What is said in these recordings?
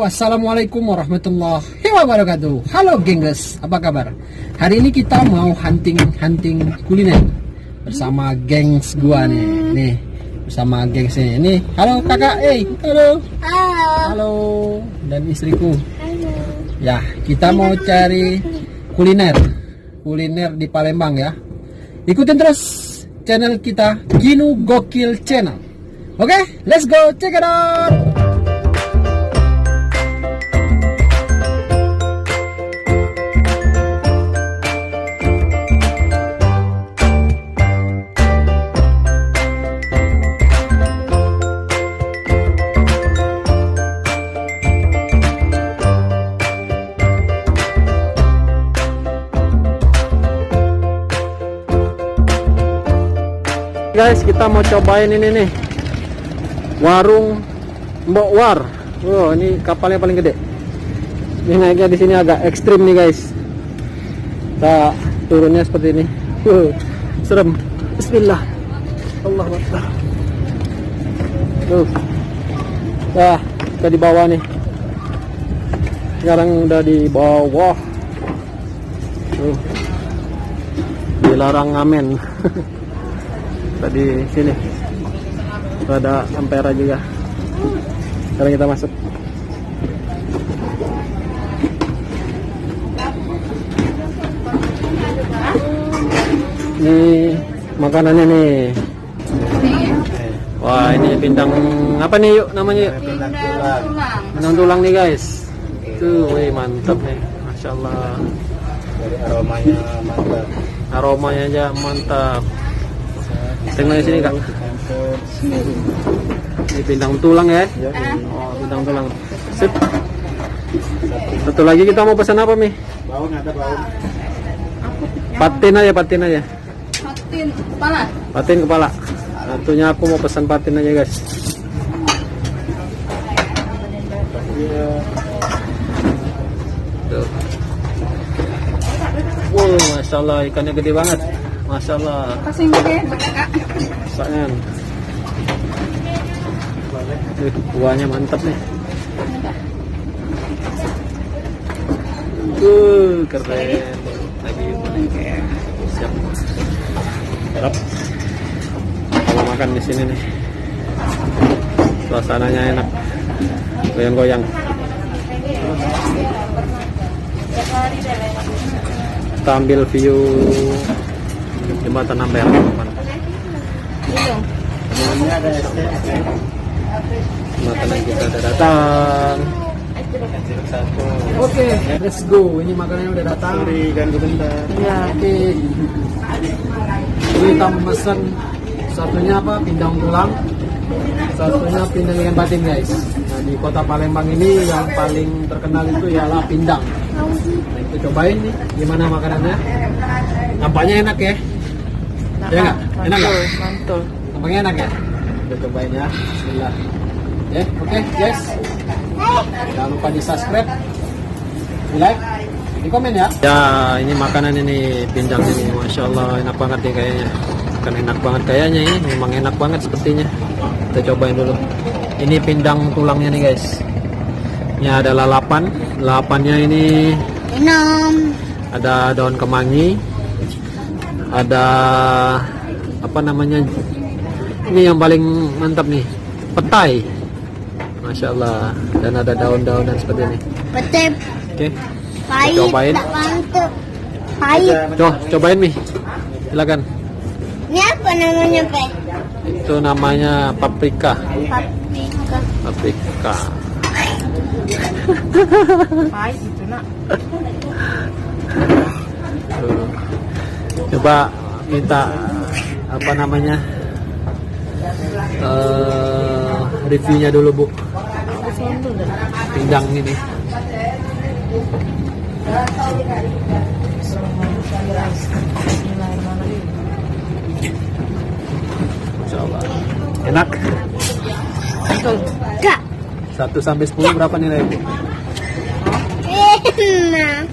Halo, assalamualaikum warahmatullahi wabarakatuh. Halo gengs, apa kabar? Hari ini kita mau hunting kuliner bersama gengs gua nih. Bersama gengs ini. Nih, halo kakak, halo. Halo. Dan istriku. Halo. Ya, kita mau cari kuliner di Palembang ya. Ikutin terus channel kita Ginu Gokil Channel. Oke, let's go check it out. Guys, kita mau cobain ini nih, warung Mbok War. Oh, ini kapalnya paling gede. Ini naiknya di sini agak ekstrim nih guys. Kita turunnya seperti ini. Serem. Bismillah. Allahu Akbar. Nah, kita di bawah nih. Sekarang udah di bawah. Dilarang ngamen. Tadi sini ada Ampera juga. Sekarang kita masuk. Ini makanannya nih. Wah, ini pindang apa nih yuk namanya yuk? Pindang tulang nih guys. Tuh, mantap nih, masya Allah. Dari aromanya mantap. Aromanya aja mantap. Tengok di sini kak. Ini pindang tulang ya. Oh, pindang tulang. Sip. Satu lagi kita mau pesan apa Mi? Bawang ada bawang. Patin aja. Patin kepala. Patin kepala. Satunya aku mau pesan patin aja guys. Tuh. Wow, masya Allah, ikannya gede banget. Masya Allah. Kasih gede, Kak. Sayang. Buahnya mantap nih. Keren. Lagi siap. Harap kalau makan di sini nih, suasananya enak, goyang-goyang. Kita ambil view jembatan Ampera. Makanan kita udah datang. Oke, let's go. Ini makanannya udah datang. Ganggu bentar. Ya, oke. Ini kita pesan satunya apa? Pindang tulang. Satunya pindang ikan batin guys. Nah, di kota Palembang ini yang paling terkenal itu ialah pindang. Nah, kita cobain nih gimana makanannya. Nampaknya enak ya. Ya enggak? Enak enggak? Mantul. Nampaknya enak ya? Kita cobain ya. Bismillah. Ya, oke guys. Jangan lupa di subscribe, di like, di komen ya. Ya, ini makanan ini pindang ini, masya Allah enak banget nih kayaknya. Bukan enak banget kayaknya ini, memang enak banget sepertinya. Kita cobain dulu. Ini pindang tulangnya nih guys. Ini ada lalapan. Lalapannya ini ada daun kemangi, ada apa namanya? Ini yang paling mantap nih, petai. Masya Allah, dan ada daun-daunan seperti ini. Betul. Oke, Pahit. cobain. Tak mantap. Pahit. Cobain Mi, silakan. Ini apa namanya, Pe? Itu namanya paprika. Paprika. Pahit itu nak. Tuh. Coba minta apa namanya reviewnya dulu Bu. Pindang ini. Insyaallah. Enak. Kak. 1 sampai 10 berapa nilai Bu? Enak.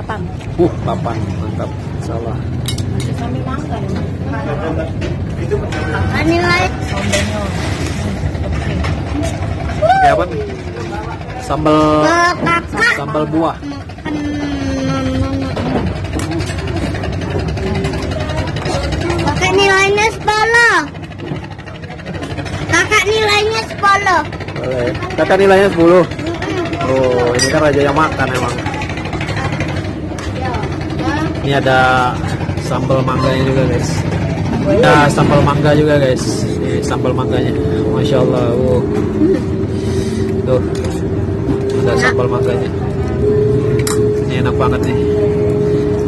8. 8. Mantap. Insyaallah. Masih sambil makan. Nilai. Kayak apa? sambal Kakak. sambal buah. Kakak nilainya 10. Kakak nilainya 10. Boleh. Kakak nilainya 10. Oh, ini kan raja yang makan emang. Ini ada sambal mangganya juga guys. Ada sambal mangga juga guys. Ini sambal mangganya. Masya Allah. Tuh. Ada sambal mangganya. Ini enak banget nih.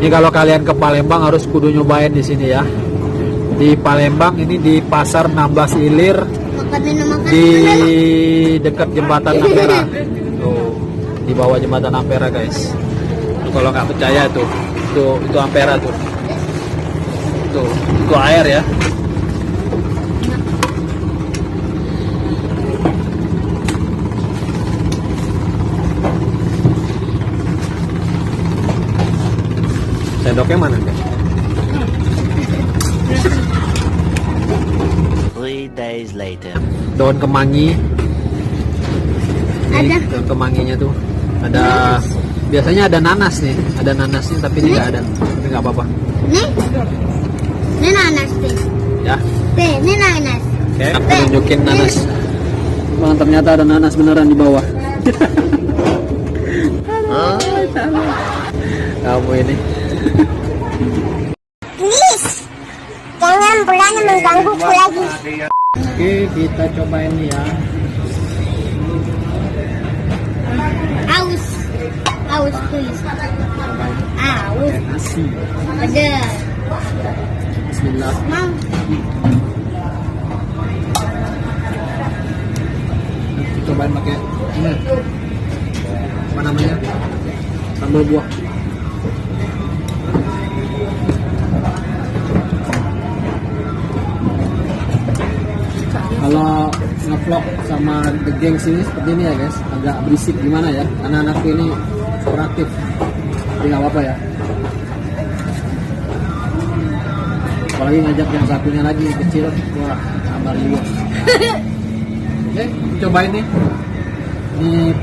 Ini kalau kalian ke Palembang harus kudu nyobain di sini ya. Di Palembang ini di Pasar 16 Ilir di dekat jembatan Ampera. Tuh, di bawah jembatan Ampera guys. Tuh, kalau nggak percaya tuh, itu Ampera tuh. Tuh, itu air ya. Sendoknya mana guys? 3 days later. Daun kemangi. Ini Ada. daun kemanginya tuh. Ada biasanya ada nanas nih, ada nanasnya tapi ini nggak ada. Tapi nggak apa-apa. Nih. Ini nanas nih. Ya. Ini nanas. Oke, aku tunjukin nanas. Bang, ternyata ada nanas beneran di bawah. Kamu ini. Please. Jangan bulan menggangguku lagi. Oke, kita cobain nih ya. Aus. Aus please. Aus. Nasi. Ada. Bismillah. Mau. Cobain pakai ini. Apa namanya? Sambal buah. Kalau ngevlog sama The Gangs ini seperti ini ya guys, agak berisik gimana ya, anak-anakku ini super aktif, tapi nggak apa-apa ya. Apalagi ngajak yang satunya lagi kecil, wah kabar juga. Oke, cobain nih. Ini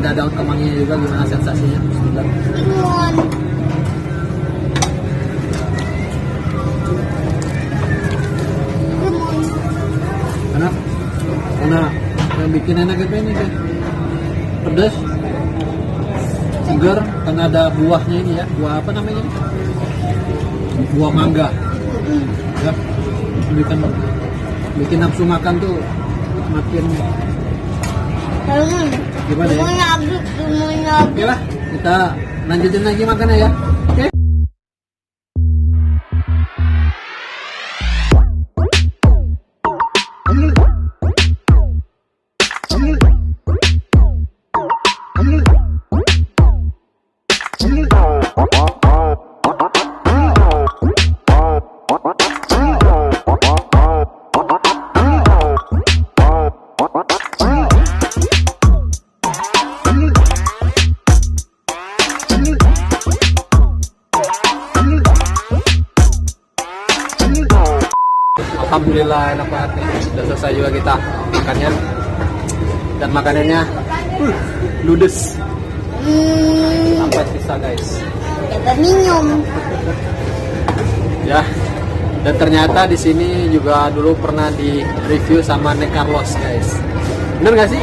ada daun kemanginya juga, gimana sensasinya? Bismillah. Ingon. Karena yang bikin enak itu ini kan pedas, segar, karena ada buahnya ini ya, buah apa namanya? Buah mangga. Ya, bikin nafsu makan tuh makin gimana ya? Oke lah, kita lanjutin lagi makannya ya. Oke. Alhamdulillah enak banget nih. Sudah selesai juga kita makannya. Dan makanannya ludes. Sampai sisa guys. Jaga minum. Ya. Dan ternyata di sini juga dulu pernah di review sama Nek Carlos guys. Bener gak sih?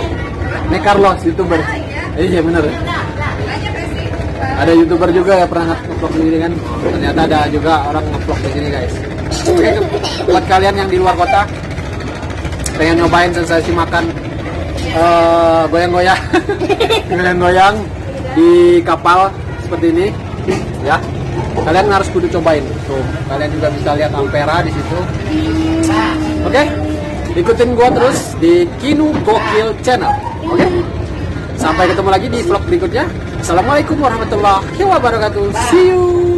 Nek Carlos YouTuber. Iya bener. Ada YouTuber juga ya pernah nge-vlog di sini kan. Ternyata ada juga orang nge-vlog di sini guys. Oke, buat kalian yang di luar kota pengen nyobain sensasi makan goyang-goyang goyang-goyang di kapal seperti ini ya, kalian harus kudu cobain tuh. Kalian juga bisa lihat Ampera di situ. Oke, ikutin gua terus di Kinu Gokil Channel. Oke, sampai ketemu lagi di vlog berikutnya. Assalamualaikum warahmatullahi wabarakatuh. See you.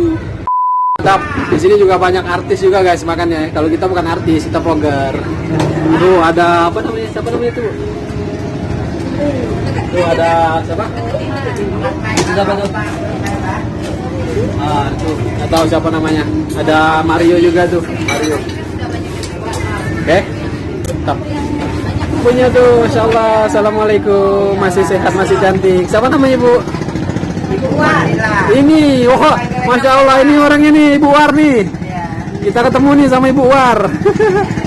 Mantap. Di sini juga banyak artis juga guys makannya. Kalau kita bukan artis, kita vlogger. Tuh ada apa namanya? Siapa namanya tuh? Tuh ada siapa? Siapa tuh? Ah, tuh nggak tahu siapa namanya. Ada Mario juga tuh, Mario. Oke, mantap. ibunya tuh, Masya Allah. Assalamualaikum, masih sehat, masih cantik. Siapa namanya Ibu? Ibu Warila. Ini, oh, Masya Allah, ini orangnya nih, Ibu War nih. Kita ketemu nih sama Ibu War.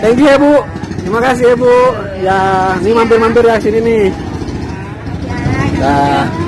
Thank you ya Bu. Terima kasih ya Bu. Ya, ini mampir-mampir ya sini nih. Dah.